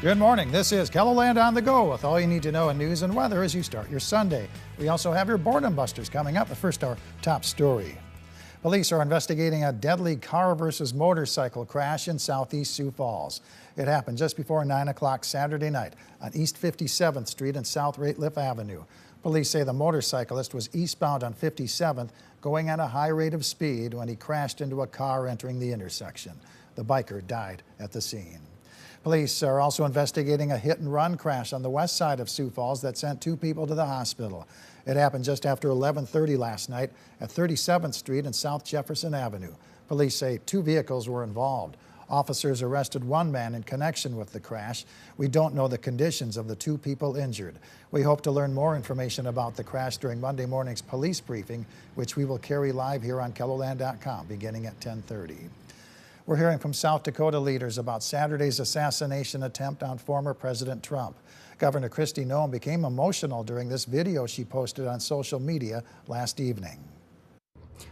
Good morning. This is KELOLAND On The Go with all you need to know in news and weather as you start your Sunday. We also have your boredom busters coming up, but first our top story. Police are investigating a deadly car versus motorcycle crash in southeast Sioux Falls. It happened just before 9 o'clock Saturday night on East 57th Street and South Rateliff Avenue. Police say the motorcyclist was eastbound on 57th, going at a high rate of speed when he crashed into a car entering the intersection. The biker died at the scene. Police are also investigating a hit-and-run crash on the west side of Sioux Falls that sent 2 people to the hospital. It happened just after 11:30 last night at 37th Street and South Jefferson Avenue. Police say 2 vehicles were involved. Officers arrested 1 man in connection with the crash. We don't know the conditions of the 2 people injured. We hope to learn more information about the crash during Monday morning's police briefing, which we will carry live here on KELOLAND.com beginning at 10:30. We're hearing from South Dakota leaders about Saturday's assassination attempt on former President Trump. Governor Kristi Noem became emotional during this video she posted on social media last evening.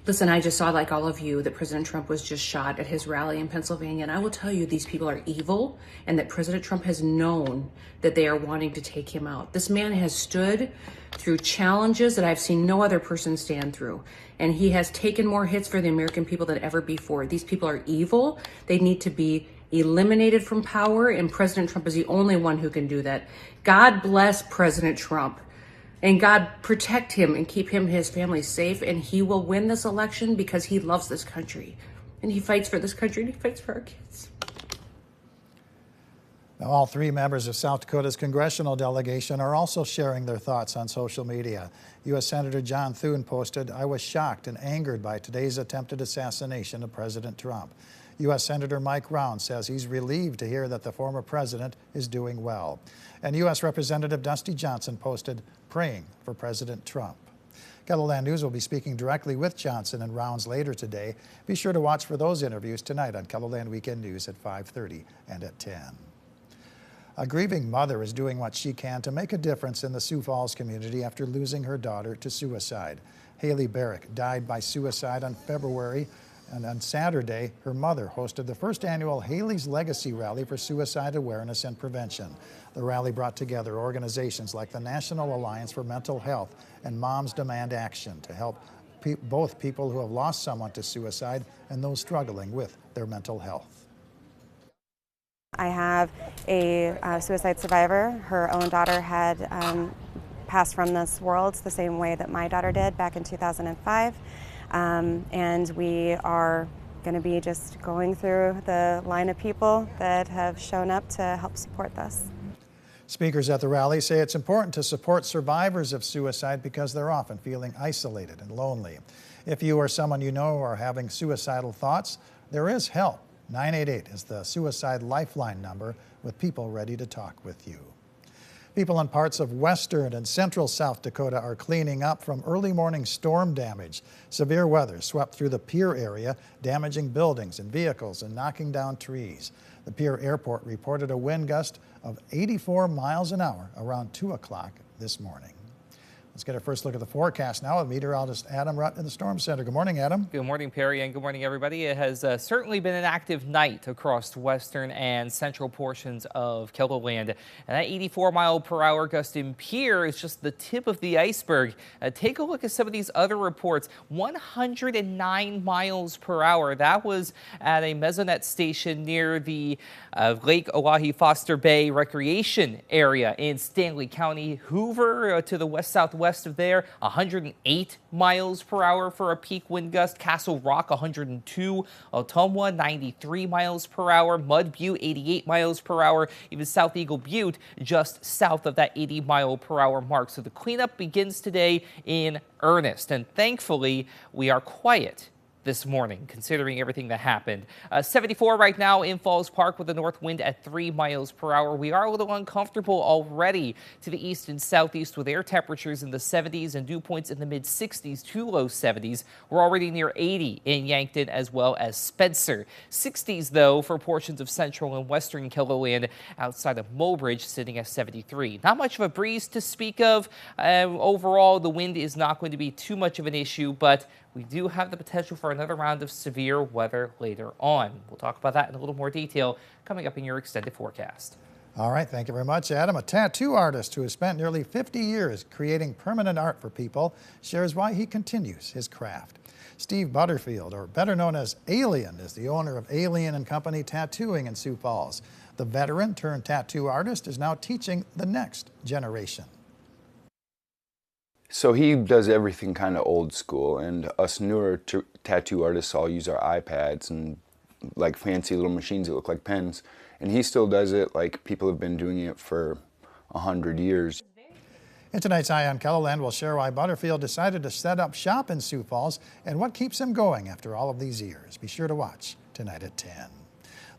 Listen, I just saw, like all of you, that President Trump was just shot at his rally in Pennsylvania. And I will tell you, these people are evil, and that President Trump has known that they are wanting to take him out. This man has stood through challenges that I've seen no other person stand through. And he has taken more hits for the American people than ever before. These people are evil. They need to be eliminated from power, and President Trump is the only one who can do that. God bless President Trump. And God protect him and keep him and his family safe. And he will win this election because he loves this country. And he fights for this country and he fights for our kids. Now, all 3 members of South Dakota's congressional delegation are also sharing their thoughts on social media. U.S. Senator John Thune posted, "I was shocked and angered by today's attempted assassination of President Trump." U.S. Senator Mike Round says he's relieved to hear that the former president is doing well. And U.S. Representative Dusty Johnson posted, "Praying for President Trump." KELOLAND News will be speaking directly with Johnson and Rounds later today. Be sure to watch for those interviews tonight on KELOLAND Weekend News at 5:30 and at 10. A grieving mother is doing what she can to make a difference in the Sioux Falls community after losing her daughter to suicide. Haley Barrick died by suicide on February, and on Saturday, her mother hosted the first annual Haley's Legacy Rally for Suicide Awareness and Prevention. The rally brought together organizations like the National Alliance for Mental Health and Moms Demand Action to help both people who have lost someone to suicide and those struggling with their mental health. I have a suicide survivor. Her own daughter had passed from this world the same way that my daughter did back in 2005. And we are going to be just going through the line of people that have shown up to help support this. Speakers at the rally say it's important to support survivors of suicide because they're often feeling isolated and lonely. If you or someone you know are having suicidal thoughts, there is help. 988 is the suicide lifeline number with people ready to talk with you. People in parts of western and central South Dakota are cleaning up from early morning storm damage. Severe weather swept through the Pier area, damaging buildings and vehicles and knocking down trees. The Pier Airport reported a wind gust of 84 miles an hour around 2 o'clock this morning. Let's get a first look at the forecast now with meteorologist Adam Rutt in the Storm Center. Good morning, Adam. Good morning, Perry, and good morning, everybody. It has certainly been an active night across western and central portions of KELOLAND. And that 84-mile-per-hour gust in Pier is just the tip of the iceberg. Take a look at some of these other reports. 109 miles per hour. That was at a mesonet station near the Lake Oahe Foster Bay Recreation Area in Stanley County. Hoover to the west-southwest of there, 108 miles per hour for a peak wind gust. Castle Rock, 102. Ottumwa, 93 miles per hour. Mud Butte, 88 miles per hour. Even South Eagle Butte, just south of that 80-mile-per-hour mark. So the cleanup begins today in earnest. And thankfully, we are quiet this morning, considering everything that happened. 74 right now in Falls Park with a north wind at 3 miles per hour. We are a little uncomfortable already to the east and southeast with air temperatures in the 70s and dew points in the mid 60s to low 70s. We're already near 80 in Yankton as well as Spencer. 60s though for portions of central and western KELOLAND outside of Mulbridge sitting at 73. Not much of a breeze to speak of. Overall, the wind is not going to be too much of an issue, but we do have the potential for another round of severe weather later on. We'll talk about that in a little more detail coming up in your extended forecast. All right, thank you very much, Adam. A tattoo artist who has spent nearly 50 years creating permanent art for people shares why he continues his craft. Steve Butterfield, or better known as Alien, is the owner of Alien and Company Tattooing in Sioux Falls. The veteran turned tattoo artist is now teaching the next generation. So he does everything kind of old school, and us newer tattoo artists all use our iPads and like fancy little machines that look like pens. And he still does it like people have been doing it for 100 years. In tonight's Eye on KELOLAND, we'll share why Butterfield decided to set up shop in Sioux Falls and what keeps him going after all of these years. Be sure to watch tonight at 10.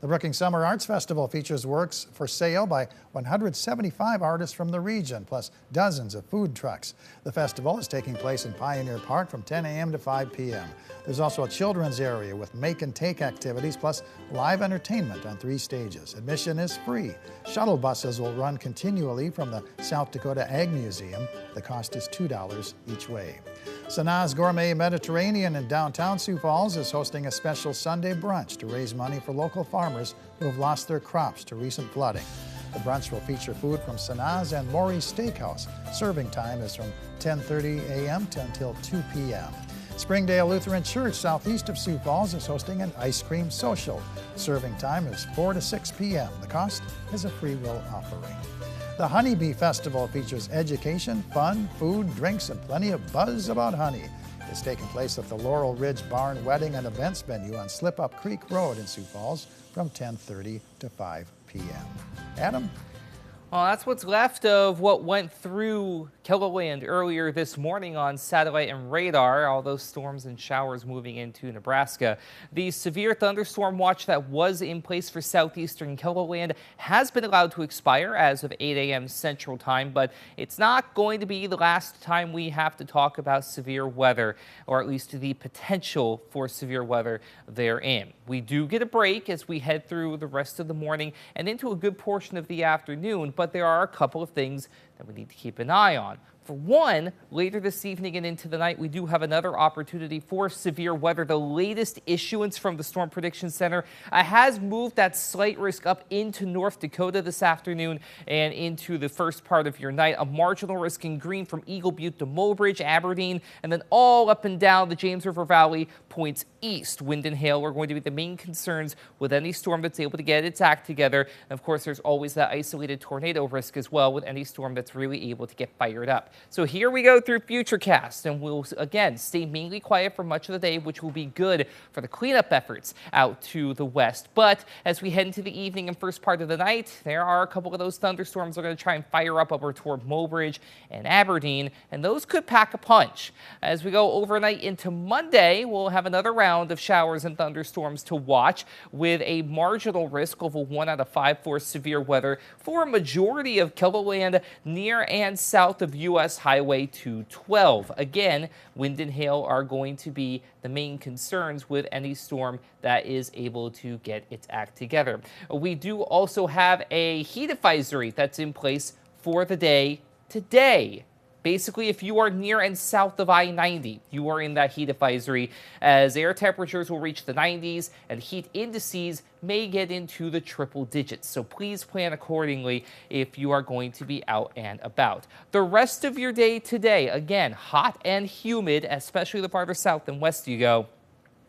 The Brookings Summer Arts Festival features works for sale by 175 artists from the region, plus dozens of food trucks. The festival is taking place in Pioneer Park from 10 a.m. to 5 p.m. There's also a children's area with make and take activities, plus live entertainment on 3 stages. Admission is free. Shuttle buses will run continually from the South Dakota Ag Museum. The cost is $2 each way. Sanaz Gourmet Mediterranean in downtown Sioux Falls is hosting a special Sunday brunch to raise money for local farmers who have lost their crops to recent flooding. The brunch will feature food from Sanaz and Maury's Steakhouse. Serving time is from 10:30 a.m. until 2 p.m. Springdale Lutheran Church, southeast of Sioux Falls, is hosting an ice cream social. Serving time is 4 to 6 p.m. The cost is a free will offering. The Honeybee Festival features education, fun, food, drinks, and plenty of buzz about honey. It's taking place at the Laurel Ridge Barn Wedding and Events venue on Slip Up Creek Road in Sioux Falls from 10:30 to 5 p.m. Adam? Well, that's what's left of what went through KELOLAND earlier this morning on satellite and radar, all those storms and showers moving into Nebraska. The severe thunderstorm watch that was in place for southeastern KELOLAND has been allowed to expire as of 8 a.m. Central Time, but it's not going to be the last time we have to talk about severe weather, or at least the potential for severe weather therein. We do get a break as we head through the rest of the morning and into a good portion of the afternoon, but there are a couple of things that we need to keep an eye on. For one, later this evening and into the night, we do have another opportunity for severe weather. The latest issuance from the Storm Prediction Center has moved that slight risk up into North Dakota this afternoon and into the first part of your night. A marginal risk in green from Eagle Butte to Mulbridge, Aberdeen, and then all up and down the James River Valley points east. Wind and hail are going to be the main concerns with any storm that's able to get its act together. And of course, there's always that isolated tornado risk as well with any storm that's really able to get fired up. So here we go through Futurecast, and we'll again stay mainly quiet for much of the day, which will be good for the cleanup efforts out to the west. But as we head into the evening and first part of the night, there are a couple of those thunderstorms that are going to try and fire up over toward Mulbridge and Aberdeen, and those could pack a punch. As we go overnight into Monday, we'll have another round of showers and thunderstorms to watch with a marginal risk of a 1 out of 5 for severe weather for a majority of KELOLAND near and south of U.S. Highway 212. Again, wind and hail are going to be the main concerns with any storm that is able to get its act together. We do also have a heat advisory that's in place for the day today. Basically, if you are near and south of I-90, you are in that heat advisory as air temperatures will reach the 90s and heat indices may get into the triple digits. So please plan accordingly if you are going to be out and about. The rest of your day today, again, hot and humid, especially the farther south and west you go.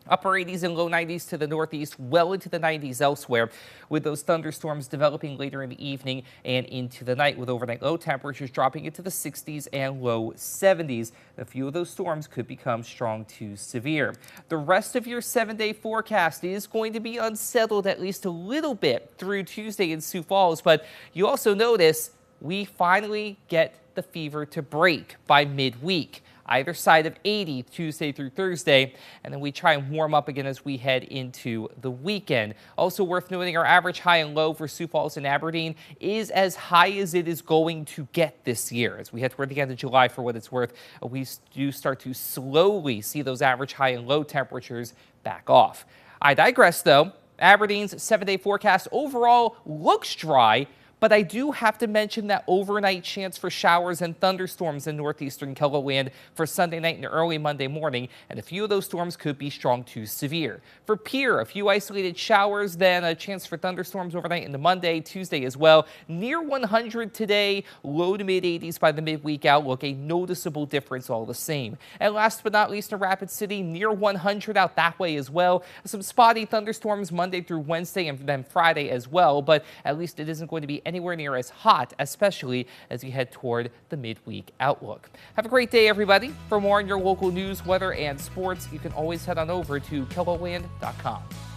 Upper 80s and low 90s to the northeast, well into the 90s elsewhere, with those thunderstorms developing later in the evening and into the night, with overnight low temperatures dropping into the 60s and low 70s. A few of those storms could become strong to severe. The rest of your 7-day forecast is going to be unsettled at least a little bit through Tuesday in Sioux Falls, but you also notice we finally get the fever to break by midweek. Either side of 80 Tuesday through Thursday, and then we try and warm up again as we head into the weekend. Also worth noting, our average high and low for Sioux Falls and Aberdeen is as high as it is going to get this year. As we head toward the end of July, for what it's worth, we do start to slowly see those average high and low temperatures back off. I digress though. Aberdeen's 7-day forecast overall looks dry, But I do have to mention that overnight chance for showers and thunderstorms in northeastern KELOLAND for Sunday night and early Monday morning, and a few of those storms could be strong to severe. For Pierre, a few isolated showers, then a chance for thunderstorms overnight into Monday, Tuesday as well. Near 100 today, low to mid 80s by the midweek outlook, a noticeable difference all the same. And last but not least, in Rapid City, near 100 out that way as well. Some spotty thunderstorms Monday through Wednesday and then Friday as well, but at least it isn't going to be anywhere near as hot, especially as we head toward the midweek outlook. Have a great day, everybody. For more on your local news, weather, and sports, you can always head on over to KELOLAND.com.